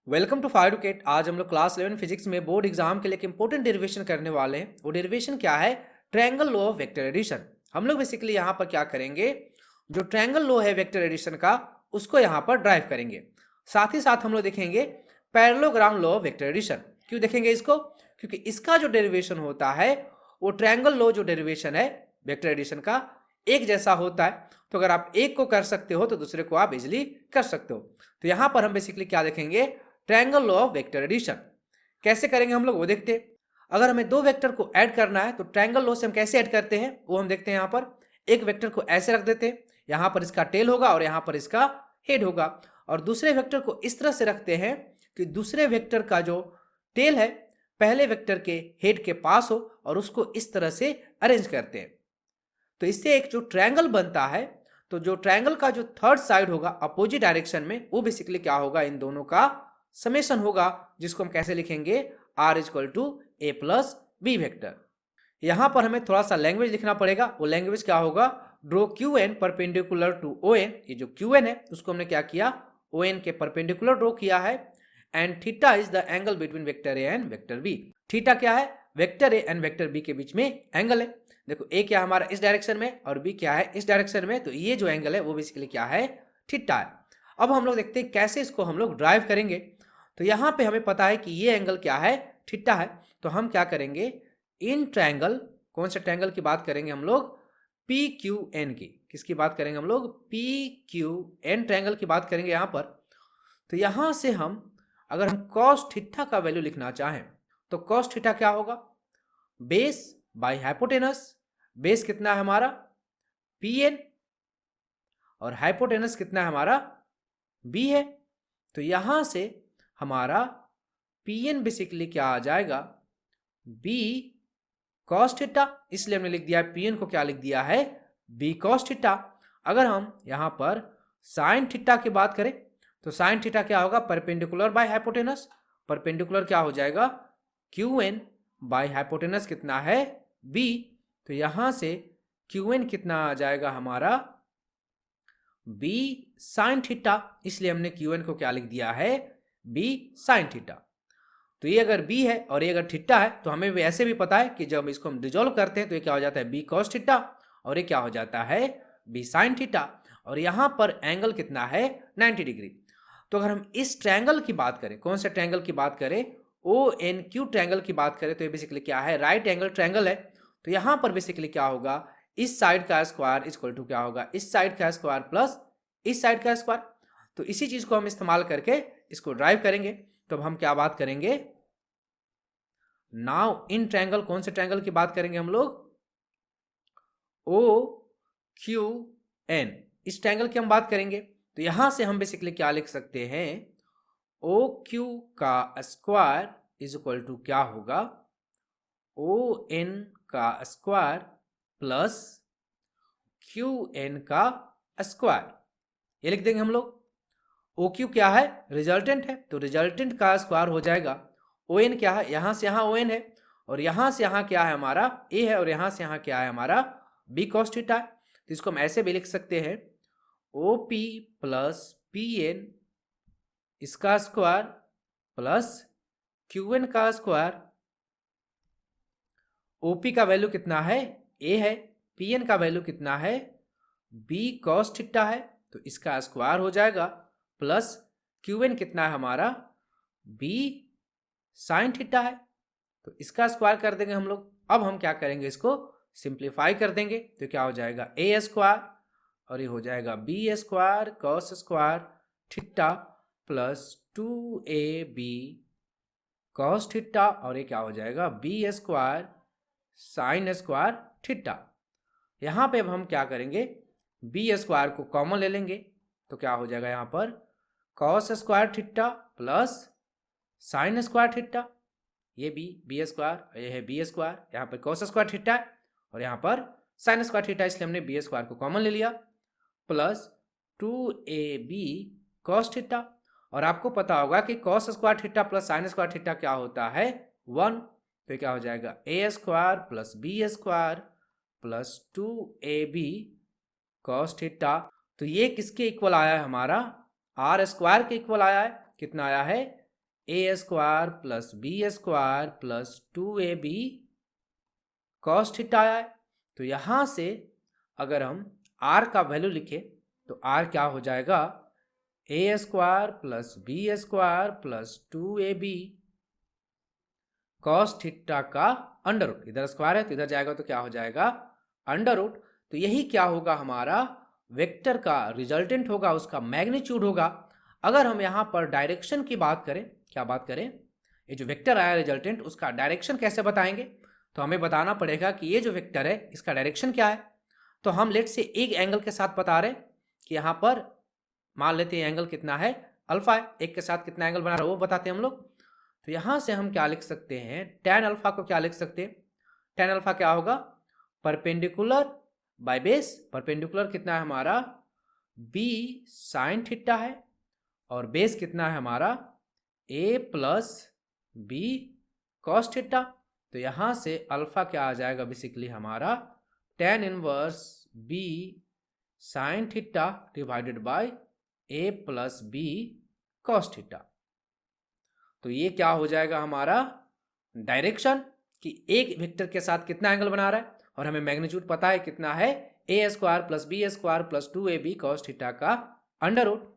Welcome to फायरकेट। आज हम लोग क्लास 11 फिजिक्स में बोर्ड एग्जाम के लिए एक इंपॉर्टेंट डेरिवेशन करने वाले हैं। वो डेरिवेशन क्या है? Triangle law of vector addition. हम लोग बेसिकली यहाँ पर क्या करेंगे, जो ट्रायंगल लॉ है वेक्टर एडिशन का उसको यहाँ पर ड्राइव करेंगे। साथ ही साथ हम लोग देखेंगे parallelogram law of vector addition. क्यों देखेंगे इसको? क्योंकि इसका जो डेरिवेशन होता है वो ट्रायंगल लॉ जो डेरिवेशन है वेक्टर एडिशन का एक जैसा होता है। तो अगर आप एक को कर सकते हो तो दूसरे को आप इजिली कर सकते हो। तो यहाँ पर हम बेसिकली क्या देखेंगे, triangle law of vector addition. कैसे करेंगे हम लोग वो देखते हैं। अगर हमें दो वेक्टर को ऐड करना है तो ट्रायंगल लॉ से हम कैसे ऐड करते हैं वो हम देखते हैं। यहाँ पर एक वेक्टर को ऐसे रख देते हैं, यहाँ पर इसका टेल होगा और यहाँ पर इसका हेड होगा, और दूसरे वेक्टर को इस तरह से रखते हैं कि दूसरे वेक्टर का जो टेल है पहले वेक्टर के हेड के पास हो और उसको इस तरह से अरेंज करते हैं। तो इससे एक जो ट्रायंगल बनता है, तो जो ट्रायंगल का जो थर्ड साइड होगा अपोजिट डायरेक्शन में वो बेसिकली क्या होगा, इन दोनों का समेशन होगा, जिसको हम कैसे लिखेंगे, R equal to A plus B vector. यहां पर हमें थोड़ा सा लैंग्वेज लिखना पड़ेगा। वो लैंग्वेज क्या होगा, draw Q N perpendicular to O N. ये जो क्यू एन है उसको हमने क्या किया, ओ एन के परपेंडिकुलर ड्रॉ किया है। And theta is the angle between vector A and vector B. Theta क्या है, vector A and vector B के बीच में एंगल है। देखो ए क्या हमारा इस डायरेक्शन में और बी क्या है इस डायरेक्शन में, तो ये जो एंगल है वो बेसिकली क्या है, थीटा है। अब हम लोग देखते हैं कैसे इसको हम लोग ड्राइव करेंगे। तो यहाँ पे हमें पता है कि ये एंगल क्या है, थीटा है। तो हम क्या करेंगे, इन ट्रायंगल, कौन से ट्रायंगल की बात करेंगे हम लोग, पी क्यू एन की। किसकी बात करेंगे हम लोग, पी क्यू एन ट्रायंगल की बात करेंगे यहाँ पर। तो यहाँ से हम अगर हम कॉस थीटा का वैल्यू लिखना चाहें तो कॉस थीटा क्या होगा, बेस बाई हाइपोटेनस। बेस कितना है हमारा, पी एन, और हाइपोटेनस कितना है हमारा, बी है। तो यहां से हमारा पी एन बेसिकली क्या आ जाएगा, बी कॉस थीटा। इसलिए हमने लिख दिया है पी एन को क्या लिख दिया है, बी कॉस थीटा। अगर हम यहां पर साइन थीटा की बात करें तो साइन थीटा क्या होगा, परपेंडिकुलर बाय हाइपोटेनस। परपेंडिकुलर क्या हो जाएगा, क्यू एन बाई हाइपोटेनस कितना है, बी। तो यहां से क्यू एन कितना आ जाएगा हमारा, बी साइन थीटा। इसलिए हमने क्यू एन को क्या लिख दिया है, बी साइन थीटा। तो ये अगर बी है और ये अगर थीटा है तो हमें भी ऐसे भी पता है कि जब इसको हम डिजोल्व करते हैं तो ये क्या हो जाता है, बी कॉस थीटा, और ये क्या हो जाता है, बी साइन थीटा। और यहां पर एंगल कितना है, 90 डिग्री। तो अगर हम इस ट्रायंगल की बात करें, कौन से ट्रायंगल की बात करें, ओ एन क्यू ट्रायंगल की बात करें, तो ये बेसिकली क्या है, राइट एंगल ट्रायंगल है। तो यहां पर बेसिकली क्या होगा, इस साइड का स्क्वायर इक्वल टू क्या होगा, इस साइड का स्क्वायर प्लस इस साइड का स्क्वायर। तो इसी चीज को हम इस्तेमाल करके इसको ड्राइव करेंगे। तो अब हम क्या बात करेंगे, नाउ इन ट्रायंगल, कौन से ट्रायंगल की बात करेंगे हम लोग, ओ क्यू एन, इस ट्रायंगल की हम बात करेंगे। तो यहां से हम बेसिकली क्या लिख सकते हैं, ओ क्यू का स्क्वायर इज इक्वल टू क्या होगा, ओ एन का स्क्वायर प्लस क्यू एन का स्क्वायर। ये लिख देंगे हम लोग। ओ क्यू क्या है, रिजल्टेंट है, तो रिजल्टेंट का स्क्वायर हो जाएगा। ओ एन क्या है, यहां से यहां ओ एन है, और यहां से यहां क्या है हमारा ए है, और यहां से यहां क्या है हमारा बी कॉस थीटा है। तो इसको हम ऐसे भी लिख सकते हैं, O P plus P N इसका स्क्वायर प्लस क्यू एन का स्क्वायर। ओपी का वैल्यू कितना है, ए है, पी एन का वैल्यू कितना है, बी कॉस थीटा है, तो इसका स्क्वायर हो जाएगा, प्लस क्यू एन कितना है हमारा, बी साइन थीटा है, तो इसका स्क्वायर कर देंगे हम लोग। अब हम क्या करेंगे, इसको सिंप्लीफाई कर देंगे, तो क्या हो जाएगा, ए स्क्वायर, और ये हो जाएगा B square cos square theta plus 2ab cos theta, और ये क्या हो जाएगा, B square sine square theta. यहां पे अब हम क्या करेंगे, बी स्क्वायर को कॉमन ले लेंगे, तो क्या हो जाएगा, यहां पर cos square theta plus sine square theta. ये बी स्क्वायर, ये है बी स्क्वायर, यहाँ पर कॉस स्क्वायर थीटा है और यहाँ पर साइन स्क्वायर थीटा, इसलिए हमने बी स्क्वायर को कॉमन ले लिया, प्लस 2ab कॉस थीटा। और आपको पता होगा कि cos square theta plus sine square theta क्या होता है, 1। तो क्या हो जाएगा, a square plus b square plus 2ab cos theta. तो ये किसके इक्वल आया है हमारा, आर स्क्वायर के इक्वल आया है। कितना आया है, a square plus b square plus 2ab cos theta है। तो यहाँ से अगर हम r का वैल्यू लिखें तो r क्या हो जाएगा, a square plus b square plus 2ab cos theta का अंडर रूट, इधर स्क्वायर है तो इधर जाएगा तो क्या हो जाएगा अंडर रूट। तो यही क्या होगा, हमारा वेक्टर का रिजल्टेंट होगा, उसका मैग्नीट्यूड होगा। अगर हम यहाँ पर डायरेक्शन की बात करें, क्या बात करें, ये जो वेक्टर आया रिजल्टेंट उसका डायरेक्शन कैसे बताएंगे, तो हमें बताना पड़ेगा कि ये जो वेक्टर है इसका डायरेक्शन क्या है। तो हम लेट से एक एंगल के साथ बता रहे कि यहाँ पर मान लेते हैं एंगल कितना है, अल्फा है, एक के साथ कितना एंगल बना रहा है वो बताते हैं हम लोग। तो यहाँ से हम क्या लिख सकते हैं, tan अल्फा को क्या लिख सकते हैं, tan अल्फा क्या होगा, परपेंडिकुलर बाय बेस, परपेंडिकुलर कितना है हमारा b साइन थीटा है और बेस कितना है हमारा a plus B cos theta. तो यहाँ से अल्फा क्या आ जाएगा बेसिकली हमारा tan inverse b sine theta divided by a plus B cos theta. तो ये क्या हो जाएगा हमारा डायरेक्शन कि एक वेक्टर के साथ कितना एंगल बना रहा है, और हमें मैग्नीट्यूड पता है कितना है, a square plus b square plus 2ab cos theta का अंडर रूट।